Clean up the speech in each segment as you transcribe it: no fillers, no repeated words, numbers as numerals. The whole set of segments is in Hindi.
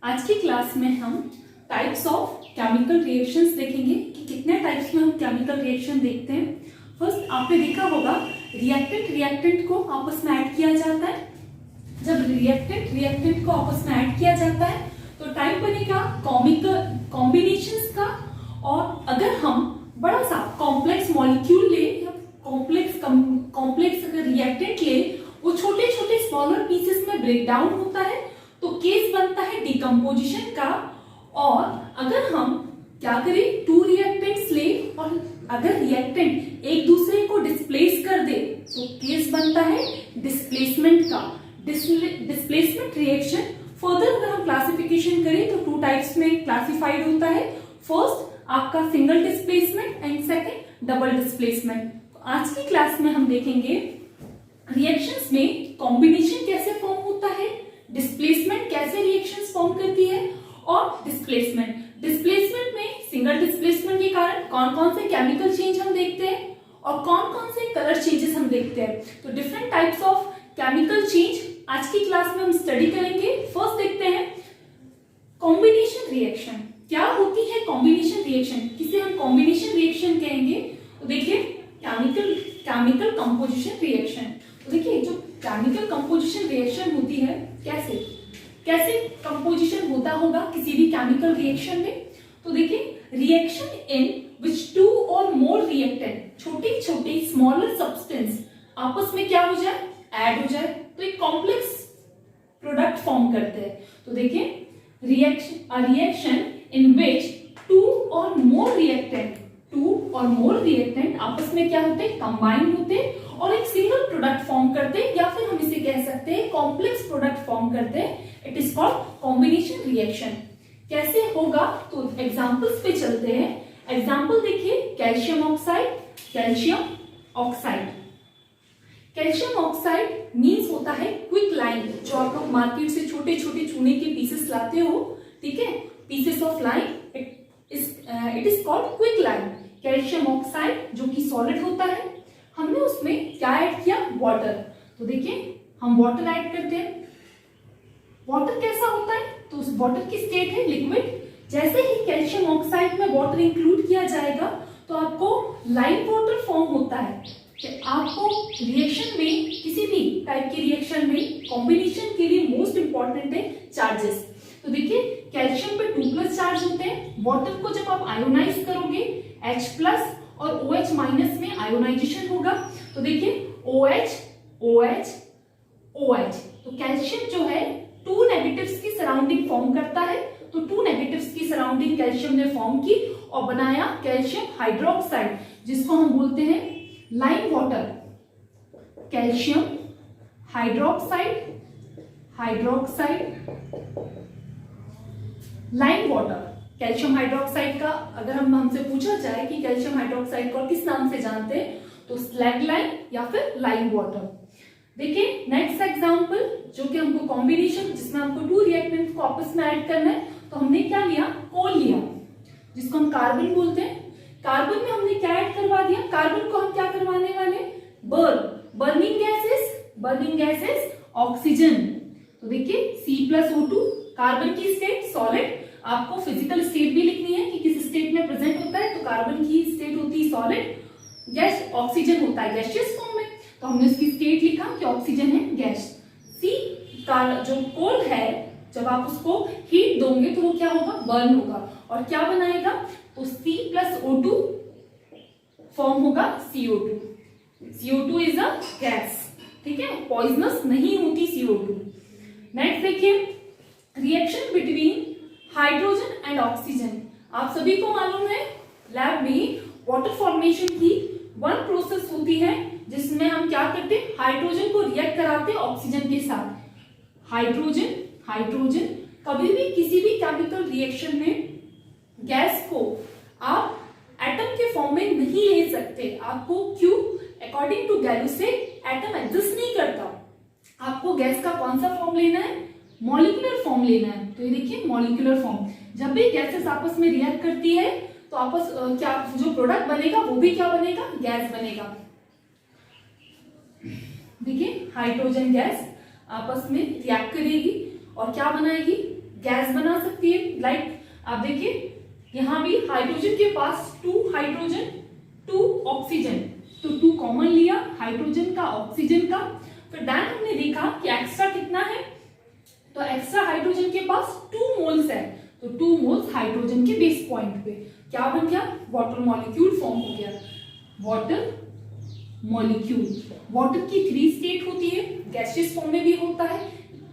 आज की क्लास में हम टाइप्स ऑफ केमिकल रिएक्शंस देखेंगे कि कितने टाइप्स में हम केमिकल रिएक्शन देखते हैं। फर्स्ट आपने देखा होगा रिएक्टेंट को आपस में ऐड किया जाता है। जब रिएक्टेंट को आपस में ऐड किया जाता है तो टाइप बनेगा कॉम्बिनेशंस का। और अगर हम बड़ा सा कॉम्प्लेक्स मॉलिक्यूल ले या कॉम्प्लेक्स अगर रिएक्टेंट ले, वो छोटे छोटे स्मॉलर पीसेस में ब्रेक डाउन होता है तो केस बनता है डिकम्पोजिशन का। और अगर हम क्या करें, टू रिएक्टेंट्स ले और अगर रिएक्टेंट एक दूसरे को डिस्प्लेस कर दे तो केस बनता है डिस्प्लेसमेंट का। डिस्प्लेसमेंट रिएक्शन फर्दर अगर हम क्लासिफिकेशन करें तो टू टाइप्स में क्लासिफाइड होता है। फर्स्ट आपका single displacement and second double displacement. आज की क्लास में हम देखेंगे रिएक्शंस में कॉम्बिनेशन कैसे फॉर्म होता है, डिस्प्लेसमेंट कैसे रिएक्शंस फॉर्म करती है और डिस्प्लेसमेंट में सिंगल डिस्प्लेसमेंट के कारण कौन कौन से केमिकल चेंज हम देखते हैं और कौन कौन से कलर चेंजेस हम देखते हैं। तो different types of chemical change आज की क्लास में हम स्टडी करेंगे। फर्स्ट देखते हैं कॉम्बिनेशन रिएक्शन। क्या होती है कॉम्बिनेशन रिएक्शन, किसे हम कॉम्बिनेशन रिएक्शन कहेंगे। तो देखिए केमिकल कंपोजिशन रिएक्शन। तो देखिए जो केमिकल कंपोजिशन रिएक्शन होती है, कैसे कंपोजिशन होता होगा किसी भी केमिकल रिएक्शन में। तो देखिए रिएक्शन इन विच टू और मोर रिएक्टेंट, छोटे छोटे स्मॉलर सब्सटेंस आपस में क्या हो जाए, ऐड हो जाए तो एक कॉम्प्लेक्स प्रोडक्ट फॉर्म करते हैं। तो देखिए रिएक्शन इन विच टू और मोर रिएक्टेंट आपस में क्या होते हैं, कंबाइन होते हैं और एक सिंगल प्रोडक्ट फॉर्म करते हैं, या फिर हम इसे कह सकते हैं कॉम्प्लेक्स प्रोडक्ट फॉर्म करते हैं। It is called combination reaction. कैसे होगा तो एग्जांपल्स पे चलते हैं। एग्जांपल देखिए कैल्शियम ऑक्साइड मींस होता है क्विक लाइम। जो आप लोग मार्केट से छोटे छोटे चूने के पीसेस लाते हो, ठीक है, pieces of lime, it is called quick lime. Calcium oxide जो कि सॉलिड होता है, हमने उसमें क्या ऐड किया, वाटर। तो देखिए हम वाटर ऐड करते हैं। वाटर कैसा होता है, तो उस वाटर की स्टेट है लिक्विड। जैसे ही कैल्शियम ऑक्साइड में वाटर इंक्लूड किया जाएगा तो आपको लाइम वाटर फॉर्म होता है। कि आपको रिएक्शन में, किसी भी टाइप की रिएक्शन में कॉम्बिनेशन के लिए मोस्ट इंपॉर्टेंट है चार्जेस। तो देखिए कैल्शियम पे 2+ चार्ज होते हैं। वाटर को जब आप आयोनाइज करोगे H+ और OH- में आयोनाइजेशन होगा। तो देखिए OH। तो कैल्शियम जो है 2 नेगेटिव्स की सराउंडिंग फॉर्म करता है। तो 2 नेगेटिव्स की सराउंडिंग कैल्शियम ने फॉर्म की और बनाया कैल्शियम हाइड्रोक्साइड, जिसको हम बोलते हैं lime water. Calcium hydroxide lime water. Calcium hydroxide का अगर हमसे पूछा जाए कि कैल्शियम हाइड्रोक्साइड को किस नाम से जानते हैं, तो स्लैग लाइम या फिर लाइम वाटर। देखिए नेक्स्ट एग्जांपल जो कि हमको कॉम्बिनेशन, जिसमें हमको 2 रिएक्टेंट्स को आपस में ऐड करना है। तो हमने क्या लिया, कोल लिया, जिसको हम कार्बन बोलते हैं। कार्बन में हमने क्या ऐड करवा दिया, कार्बन को हम क्या करवाने वाले, बर्निंग गैसेस ऑक्सीजन। तो देखिए C+O2, कार्बन की स्टेट सॉलिड। आपको फिजिकल स्टेट भी लिखनी है कि किस स्टेट में प्रेजेंट होता है। तो कार्बन की स्टेट होती है सॉलिड, गैस ऑक्सीजन होता है गैसियस फॉर्म में। तो हमने उसकी स्टेट लिखा कि ऑक्सीजन है गैस। सी का जो कोल है, जब आप उसको हीट दोगे तो वो क्या होगा, बर्न होगा और क्या बनाएगा, तो C+O2 फॉर्म होगा CO2। CO2 is a gas, ठीक है, पॉइजनस नहीं होती CO2। नेक्स्ट देखिए reaction between hydrogen and oxygen. आप सभी को मालूम है लैब में वाटर फॉर्मेशन की 1 प्रोसेस होती है, जिसमें हम क्या करते हैं, हाइड्रोजन को रिएक्ट कराते हैं ऑक्सीजन के साथ। हाइड्रोजन कभी भी किसी भी केमिकल रिएक्शन में गैस को आप एटम के फॉर्म में नहीं ले सकते। आपको क्यों, अकॉर्डिंग टू गैल्यूसे एटम एग्जिस्ट नहीं करता। आपको गैस का कौन सा फॉर्म लेना है, मॉलिक्यूलर फॉर्म लेना है। तो ये देखिए मॉलिक्यूलर फॉर्म। जब भी गैसेस आपस में रिएक्ट करती है तो आपस क्या जो प्रोडक्ट बनेगा वो भी क्या बनेगा, गैस बनेगा। देखिए हाइड्रोजन गैस आपस में रिएक्ट करेगी और क्या बनाएगी, गैस बना सकती है। लाइक आप देखिए यहाँ भी हाइड्रोजन के पास 2 हाइड्रोजन 2 ऑक्सीजन, तो 2 कॉमन लिया हाइड्रोजन का ऑक्सीजन का। फिर देन हमने देखा कि एक्स्ट्रा कितना है, तो एक्स्ट्रा हाइड्रोजन के पास 2 मोल्स है, तो 2 मोल्स हाइड्रोजन के बेस पॉइंट पे क्या बन गया, वाटर मॉलिक्यूल फॉर्म हो गया। वाटर मॉलिक्यूल, वाटर की 3 स्टेट होती है, गैसियस फॉर्म में भी होता है,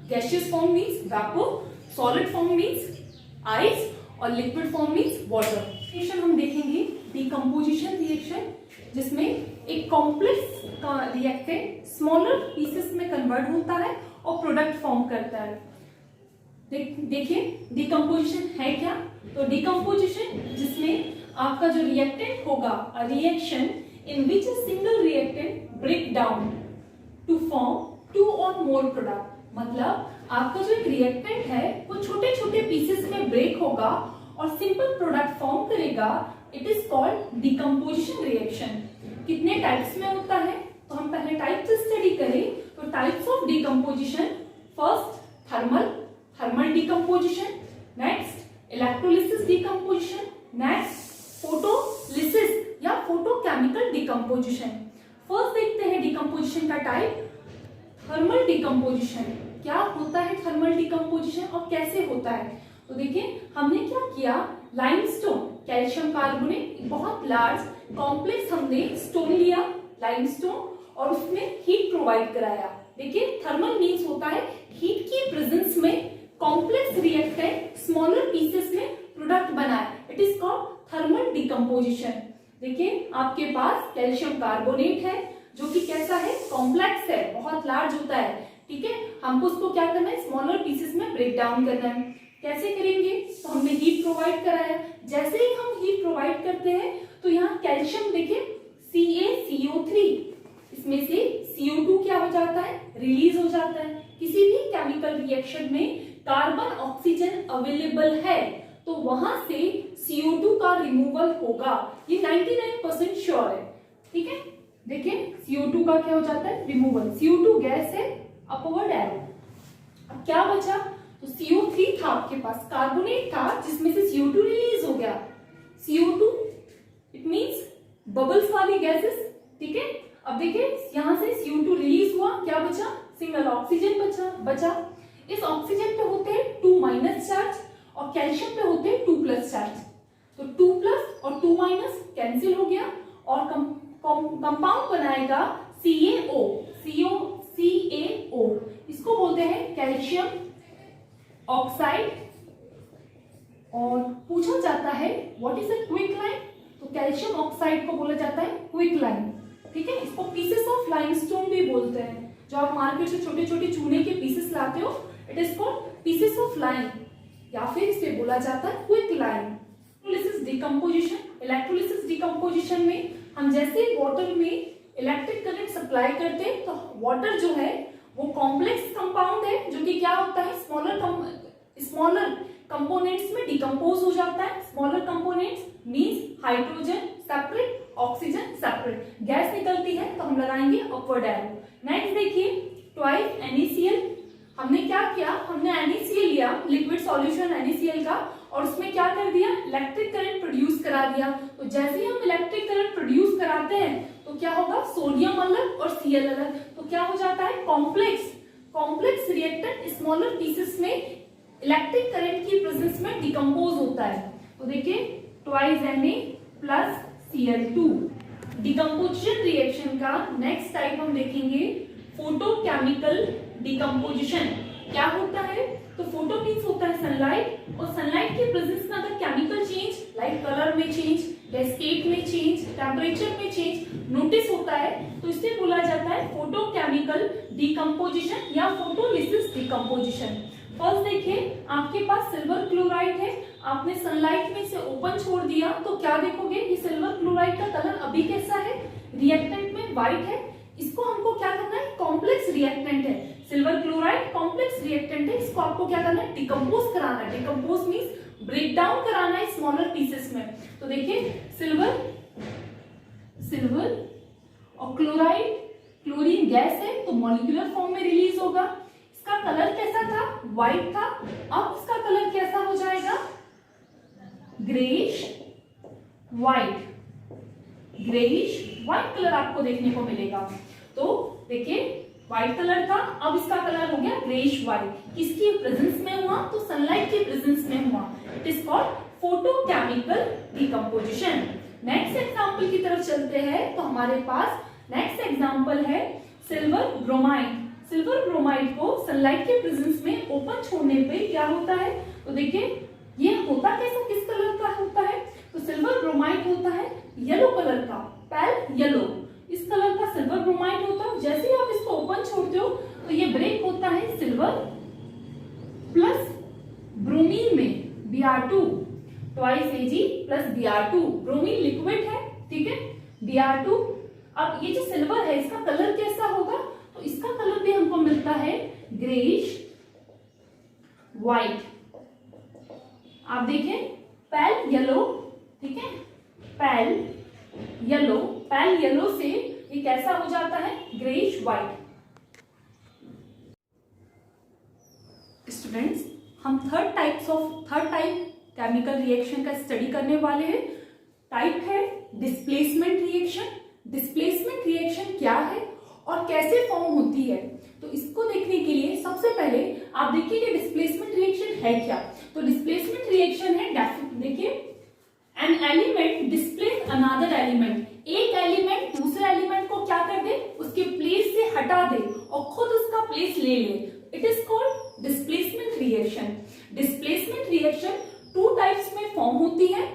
gaseous form means vapour, solid form means ice और liquid form means water. Reaction हम देखेंगे डिकम्पोजिशन रिएक्शन, जिसमें एक कॉम्प्लेक्स का रिएक्टेंट स्मॉलर पीसेस में कन्वर्ट होता है और प्रोडक्ट फॉर्म करता है। देखिए डिकम्पोजिशन है क्या, तो डिकम्पोजिशन जिसमें आपका जो रिएक्टेंट होगा, a reaction in which a single reactant break down to form 2 और मोर प्रोडक्ट। मतलब आपका जो एक रिएक्टेंट है वो छोटे छोटे पीसेस में ब्रेक होगा और सिंपल प्रोडक्ट फॉर्म करेगा, it is called decomposition reaction. कितने टाइप्स में होता है, तो हम पहले टाइप से स्टडी करें तो types of decomposition, first thermal decomposition, next electrolysis decomposition, next photolysis या फोटोकेमिकल डिकम्पोजिशन। फर्स्ट देखते हैं डिकम्पोजिशन का टाइप, थर्मल डिकम्पोजिशन। क्या होता है थर्मल डिकम्पोजिशन और कैसे होता है, तो देखिए हमने क्या किया, लाइमस्टोन कैल्शियम कार्बोनेट बहुत लार्ज कॉम्प्लेक्स हमने स्टोन लिया लाइमस्टोन और उसमें हीट प्रोवाइड कराया। देखिए थर्मल मीन्स होता है हीट की प्रेजेंस में कॉम्प्लेक्स रिएक्टेंट स्मॉलर पीसेस में प्रोडक्ट बनाए, it is called thermal decomposition. देखिए आपके पास कैल्शियम कार्बोनेट है जो कि कैसा है, कॉम्प्लेक्स है, बहुत लार्ज होता है, ठीक है। हमको उसको क्या करना है, स्मॉलर पीसेस में ब्रेक डाउन करना है। कैसे करेंगे, तो हमने हीट प्रोवाइड कराया, जैसे ही हम हीट प्रोवाइड करते हैं तो यहाँ कैल्शियम देखिए CaCO3, इसमें से CO2 क्या हो जाता है, रिलीज हो जाता है। किसी भी केमिकल रिएक्शन में कार्बन ऑक्सीजन अवेलेबल है तो वहां से CO2 का रिमूवल होगा, ये 99% श्योर है, ठीक है। देखिए CO2 का क्या हो जाता है, रिमूवल। CO2 गैस है, अपवर्ड एरो। अब क्या बचा, तो CO3 था आपके पास, कार्बोनेट था जिसमें से CO2 रिलीज हो गया। CO2 इट मींस बबल्स वाली गैसेस, ठीक है। अब देखिए यहां से CO2 रिलीज हुआ, क्या बचा, सिंगल ऑक्सीजन बचा। इस ऑक्सीजन पे होते हैं 2 माइनस चार्ज और कैल्शियम पे होते हैं 2 प्लस चार्ज, तो 2 प्लस और 2 माइनस कैंसिल हो गया और कंपाउंड बनाएगा CaO, इसको बोलते हैं कैल्शियम ऑक्साइड। और पूछा जाता है what is a quick line, तो कैल्शियम ऑक्साइड को बोला जाता है क्विक लाइन, ठीक है। इसको पीसेस ऑफ लाइमस्टोन भी बोलते हैं, जो आप मार्केट से छोटे छोटे चूने के पीसेस लाते हो, it is called pieces of line, या फिर इसे बोला जाता है quick line. Electrolysis decomposition, electrolysis decomposition में हम जैसे वाटर में इलेक्ट्रिक करंट सप्लाई करते हैं तो वाटर जो है वो कॉम्प्लेक्स कंपाउंड है जो कि क्या होता है, स्मॉलर कंपोनेंट्स में डिकम्पोज हो जाता है। Smaller components means hydrogen separate, oxygen separate, gas निकलती है तो हम लगाएंगे अपवर्ड एरो। नेक्स्ट देखिए ट्वाइस NaCl, हमने क्या किया, हमने NaCl लिया, लिक्विड सॉल्यूशन NaCl का, और उसमें क्या कर दिया, इलेक्ट्रिक करंट प्रोड्यूस करा दिया। तो जैसे ही हम इलेक्ट्रिक करंट प्रोड्यूस कराते हैं तो क्या होगा, सोडियम अलग और Cl अलग, तो क्या हो जाता है, कॉम्प्लेक्स रिएक्टेंट स्मॉलर पीसेस में इलेक्ट्रिक करंट की प्रेजेंस में डिकम्पोज होता है। तो देखिए twice Na plus Cl2। Decomposition reaction का नेक्स्ट टाइप हम देखेंगे फोटोकेमिकल डिकम्पोजिशन। क्या होता है, तो फोटो मीन्स होता है सनलाइट, और सनलाइट के प्रेजेंस में अगर केमिकल चेंज लाइक कलर में चेंज, स्टेट में चेंज, टेम्परेचर में चेंज नोटिस होता है तो इसे बोला जाता है फोटोकेमिकल डिकम्पोजिशन या फोटोलिसिस डिकम्पोजिशन। फर्स्ट देखिए आपके पास सिल्वर क्लोराइड है, आपने सनलाइट में इसे ओपन छोड़ दिया तो क्या देखोगे, ये सिल्वर क्लोराइड का कलर अभी कैसा है, रिएक्टेंट में व्हाइट है। इसको हमको क्या करना है, कॉम्प्लेक्स रिएक्टेंट है, सिल्वर क्लोराइड कॉम्प्लेक्स रिएक्टेंट है, इसको आपको क्या करना है, डिकम्पोज कराना है। डिकम्पोज मींस ब्रेक डाउन कराना है स्मॉलर पीसेस में। तो देखिए सिल्वर और क्लोराइड, क्लोरीन गैस है तो मॉलिक्यूलर फॉर्म में रिलीज होगा, इसका कलर कैसा था, व्हाइट था, अब इसका कलर कैसा हो जाएगा, greyish white, greyish white colour आपको देखने को मिलेगा। तो देखिए व्हाइट कलर था, अब इसका कलर हो गया ग्रेइश व्हाइट। किसकी प्रेजेंस में हुआ, तो सनलाइट की प्रेजेंस में हुआ। It is called photochemical decomposition. Next example की तरफ चलते हैं, तो हमारे पास नेक्स्ट एग्जांपल है सिल्वर ब्रोमाइड। सिल्वर ब्रोमाइड को सनलाइट के प्रेजेंस में ओपन छोड़ने पे क्या होता है, तो देखिए ये होता कैसा, किस कलर का होता है, तो सिल्वर ब्रोमाइड होता है येलो कलर का, पैल येलो, इस कलर का सिल्वर ब्रोमाइड होता है। जैसे ही आप इसको ओपन छोड़ते हो तो ये ब्रेक होता है सिल्वर प्लस ब्रोमीन में, Br2 twice Ag plus Br2, bromine liquid है, ठीक है, Br2। अब ये जो सिल्वर है इसका कलर कैसा होगा, तो इसका कलर भी हमको मिलता है ग्रेइश व्हाइट। आप देखें पैल येलो, ठीक है, पैल येलो, पैल येलो से ये कैसा हो जाता है, ग्रेइश व्हाइट। स्टूडेंट्स, हम थर्ड टाइप केमिकल रिएक्शन का स्टडी करने वाले हैं। टाइप है डिस्प्लेसमेंट रिएक्शन। डिस्प्लेसमेंट रिएक्शन क्या है और कैसे फॉर्म होती है, तो इसको देखने के लिए सबसे पहले आप देखिए कि डिस्प्लेसमेंट रिएक्शन है क्या। तो डिस्प्लेसमेंट रिएक्शन है, देखिए an element displace another element, एक एलिमेंट दूसरे एलिमेंट को क्या कर दे, उसके प्लेस से हटा दे और खुद उसका प्लेस ले ले। It is called displacement reaction. Displacement reaction two types में फॉर्म होती है।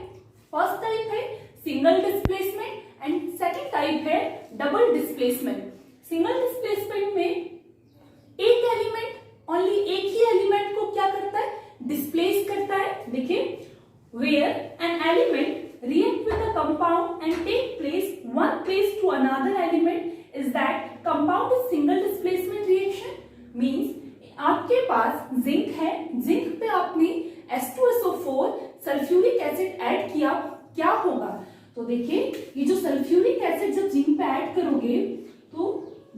फर्स्ट टाइप है single displacement and second type है डबल डिस्प्लेसमेंट। सिंगल डिस्प्लेसमेंट में एक एलिमेंट, ओनली एक ही एलिमेंट को क्या करता है, डिस्प्लेस करता है। देखिए where an element react with a compound and take one place to another element is that compound is single displacement reaction। means आपके पास जिंक है, जिंक पे आपने H2SO4 सल्फ्यूरिक एसिड ऐड किया, क्या होगा, तो देखिए ये जो सल्फ्यूरिक एसिड जब जिंक पे ऐड करोगे तो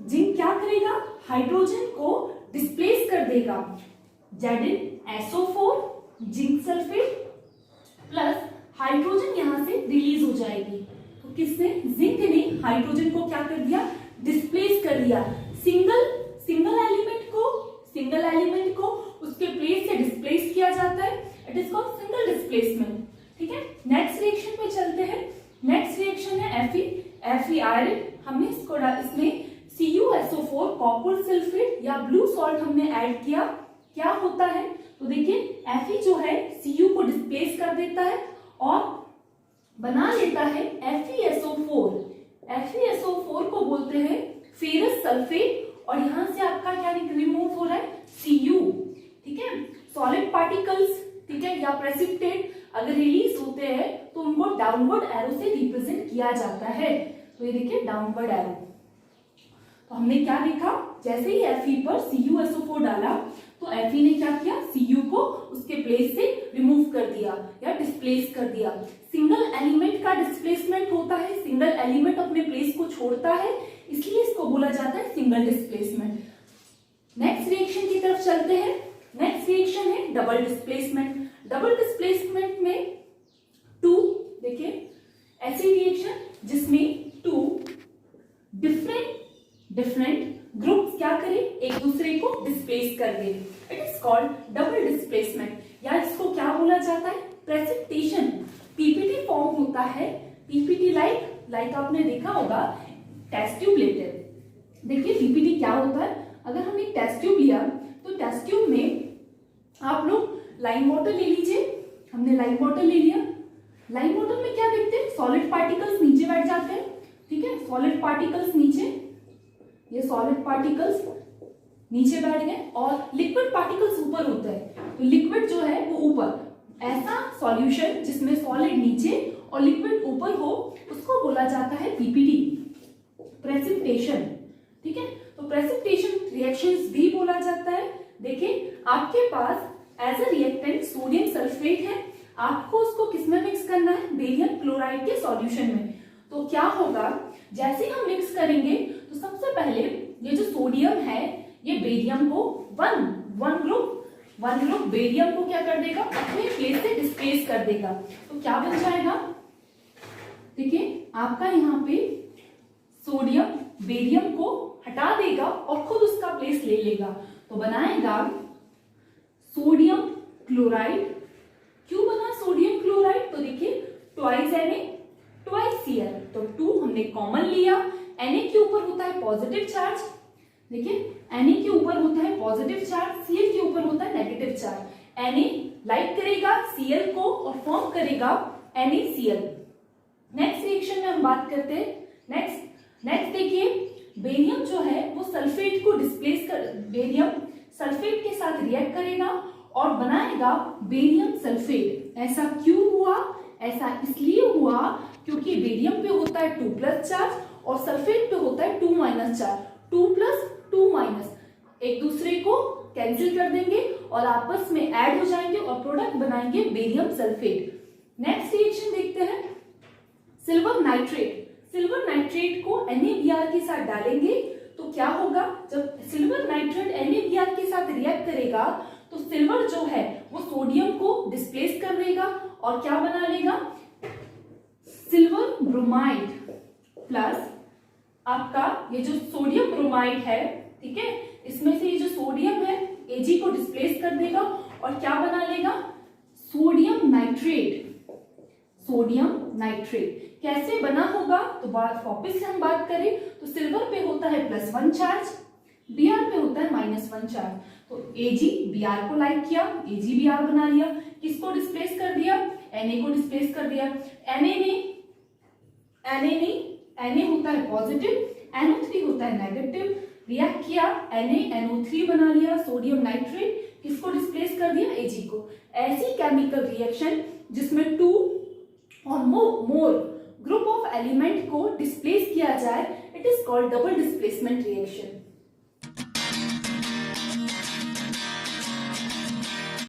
जिंक क्या करेगा, हाइड्रोजन को डिस्प्लेस कर देगा। ZnSO4 zinc sulphate plus hydrogen यहां से रिलीज हो जाएगी। तो किसने, जिंक ने हाइड्रोजन को क्या कर दिया, डिस्प्लेस कर दिया। सिंगल एलिमेंट को उसके प्लेस से डिस्प्लेस किया जाता है। It is called single displacement, ठीक है। नेक्स्ट रिएक्शन पे चलते हैं। नेक्स्ट रिएक्शन है Fe आयरन। हमने इसमें CuSO4 कॉपर सल्फेट या ब्लू सॉल्ट हमने ऐड किया, क्या होता है, तो देखिए Fe जो है Cu को डिस्प्लेस कर देता है और बना लेता है FeSO4। FeSO4 को बोलते हैं फेरस सल्फेट और यहां से आपका क्या रिमूव हो रहा है, Cu, ठीक है। सॉलिड पार्टिकल्स, ठीक है, या प्रेसिपिटेट अगर रिलीज होते हैं तो उनको डाउनवर्ड एरो से रिप्रेजेंट किया जाता है। तो ये देखिए डाउनवर्ड एरो। तो हमने क्या देखा, जैसे ही Fe पर CuSO4 डाला तो Fe ने क्या किया, Cu को उसके प्लेस से रिमूव कर दिया या डिस्प्लेस कर दिया। सिंगल एलिमेंट का डिस्प्लेसमेंट होता है, सिंगल एलिमेंट अपने प्लेस को छोड़ता है, इसलिए इसको बोला जाता है सिंगल डिस्प्लेसमेंट। नेक्स्ट रिएक्शन की तरफ चलते हैं। नेक्स्ट रिएक्शन है डबल डिस्प्लेसमेंट। डबल डिस्प्लेसमेंट में टू, देखिए ऐसी रिएक्शन जिसमें टू डिफरेंट ग्रुप्स क्या करें, एक दूसरे को डिस्प्लेस कर दे। It is called double displacement, या इसको क्या बोला जाता है, प्रेसिपिटेशन। पीपीटी फॉर्म होता है, पीपीटी लाइक आपने देखा होगा टेस्ट ट्यूब लेते हैं। देखिए पीपीटी क्या होता है, अगर हमने टेस्ट ट्यूब लिया तो टेस्ट ट्यूब में आप लोग लाइम वाटर ले लीजिए। हमने लाइम वाटर ले लिया, लाइम वाटर में क्या देखते हैं, सॉलिड पार्टिकल्स नीचे बैठ जाते हैं, ठीक है, सॉलिड पार्टिकल्स नीचे, ये सॉलिड पार्टिकल्स नीचे बैठ गए और लिक्विड पार्टिकल्स ऊपर होते हैं। तो लिक्विड जो है वो ऊपर, ऐसा सॉल्यूशन जिसमें सॉलिड नीचे और लिक्विड ऊपर हो उसको बोला जाता है पीपीटी, प्रेसिपिटेशन, ठीक है। तो प्रेसिपिटेशन रिएक्शंस भी बोला जाता है। देखिए आपके पास as a reactant sodium sulphate है, आपको उसको किसमें मिक्स करना है, बेरियम क्लोराइड के सॉल्यूशन में। तो क्या होगा, जैसे हम मिक्स करेंगे तो सबसे पहले ये जो सोडियम है ये बेरियम को वन ग्रुप बेरियम को क्या कर देगा, अपने प्लेस से डिस्प्लेस कर देगा। तो क्या बन जाएगा, देखिए आपका यहाँ पे सोडियम बेरियम को हटा देगा और खुद उसका प्लेस ले लेगा। तो बनाएगा सोडियम क्लोराइड। क्यों बना सोडियम क्लोराइड, तो देखिए ट्वाइस Na ट्वाइस Cl, तो 2 हमने कॉमन लिया। Na के ऊपर होता है पॉजिटिव चार्ज, देखिए Na के ऊपर होता है पॉजिटिव चार्ज, Cl के ऊपर होता है नेगेटिव चार्ज। Na लाइक करेगा Cl को और फॉर्म करेगा NaCl। नेक्स्ट रिएक्शन में हम बात करते हैं। नेक्स्ट देखिए बेरियम जो है वो सल्फेट को डिस्प्लेस कर, बेरियम सल्फेट के साथ रिएक्ट करेगा और बनाएगा बेरियम सल्फेट। ऐसा क्यों हुआ, ऐसा इसलिए हुआ क्योंकि बेरियम पे होता है 2+ चार्ज और सल्फेट पे होता है 2- चार्ज। 2+ 2- एक दूसरे को कैंसिल कर देंगे और आपस में ऐड हो जाएंगे और प्रोडक्ट बनाएंगे बेरियम सल्फेट। नेक्स्ट रिएक्शन देखते हैं सिल्वर नाइट्रेट को NaBr के साथ डालेंगे तो क्या होगा, जब सिल्वर नाइट्रेट NaBr के साथ रिएक्ट करेगा तो सिल्वर जो है वो सोडियम को डिस्प्लेस कर देगा और क्या बना लेगा, सिल्वर ब्रोमाइड प्लस आपका ये जो सोडियम ब्रोमाइड है, ठीक है, इसमें से ये जो सोडियम है Ag को डिस्प्लेस कर देगा और क्या बना लेगा, सोडियम नाइट्रेट। कैसे बना होगा, तो वापस से हम बात करें तो सिल्वर पे होता है +1 चार्ज, Br पे होता है -1 चार्ज। तो Ag Br को लाइक किया, AgBr बना लिया, किसको डिस्प्लेस कर दिया, Na को डिस्प्लेस कर दिया। Na होता है पॉजिटिव, NO3 होता है नेगेटिव, रिएक्ट किया NaNO3 बना लिया, सोडियम नाइट्रेट, किसको डिस्प्लेस कर दिया, Ag को। ऐसी केमिकल रिएक्शन जिसमें 2 और मोर ग्रुप ऑफ एलिमेंट को डिस्प्लेस किया जाए, it is called double displacement reaction.